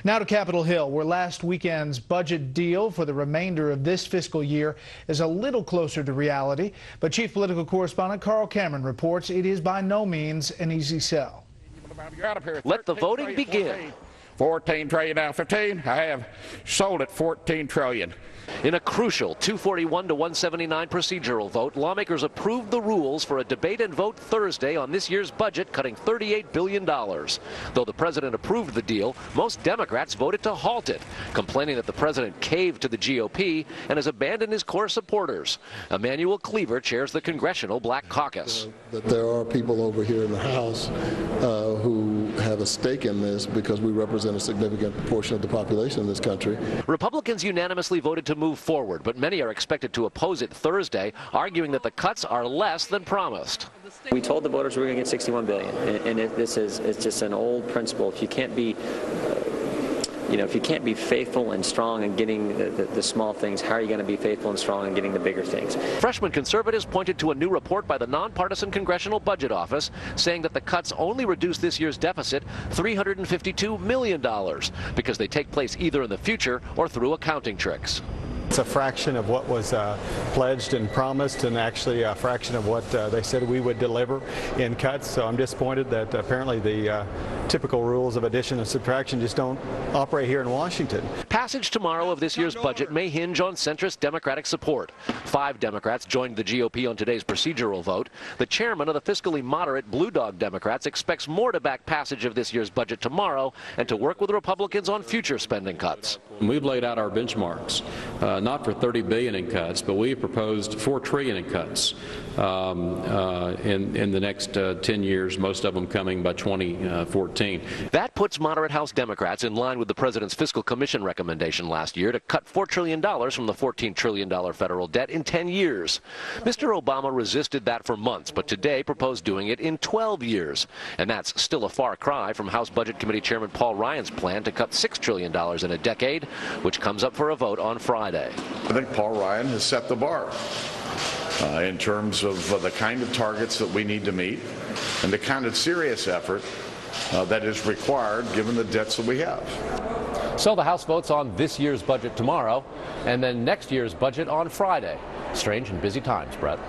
Now to Capitol Hill, where last weekend's budget deal for the remainder of this fiscal year is a little closer to reality. But Chief Political Correspondent Carl Cameron reports it is by no means an easy sell. Let the voting begin. 14 trillion now, 15. I have sold it 14 trillion. In a crucial 241 to 179 procedural vote, lawmakers approved the rules for a debate and vote Thursday on this year's budget, cutting $38 billion. Though the president approved the deal, most Democrats voted to halt it, complaining that the president caved to the GOP and has abandoned his core supporters. Emanuel Cleaver chairs the Congressional Black Caucus. That there are people over here in the House who have a stake in this because we represent a significant portion of the population in this country. Republicans unanimously voted to move forward, but many are expected to oppose it Thursday, arguing that the cuts are less than promised. We told the voters we were going to get $61 billion, and it's just an old principle. If you can't be if you can't be faithful and strong in getting the small things, how are you going to be faithful and strong in getting the bigger things? Freshman conservatives pointed to a new report by the nonpartisan Congressional Budget Office saying that the cuts only reduce this year's deficit $352 million because they take place either in the future or through accounting tricks. It's a fraction of what was pledged and promised, and actually a fraction of what they said we would deliver in cuts. So I'm disappointed that apparently the typical rules of addition and subtraction just don't operate here in Washington. Passage tomorrow of this year's budget may hinge on centrist Democratic support. 5 Democrats joined the GOP on today's procedural vote. The chairman of the fiscally moderate Blue Dog Democrats expects more to back passage of this year's budget tomorrow and to work with Republicans on future spending cuts. We've laid out our benchmarks, not for $30 billion in cuts, but we have proposed $4 trillion in cuts in the next 10 years, most of them coming by 2014. That puts moderate House Democrats in line with the president's fiscal commission recommendation last year to cut $4 trillion from the $14 trillion federal debt in 10 years. Mr. Obama resisted that for months, but today proposed doing it in 12 years. And that's still a far cry from House Budget Committee Chairman Paul Ryan's plan to cut $6 trillion in a decade, which comes up for a vote on Friday. I think Paul Ryan has set the bar in terms of the kind of targets that we need to meet and the kind of serious effort that is required given the debts that we have. So the House votes on this year's budget tomorrow and then next year's budget on Friday. Strange and busy times, Bret.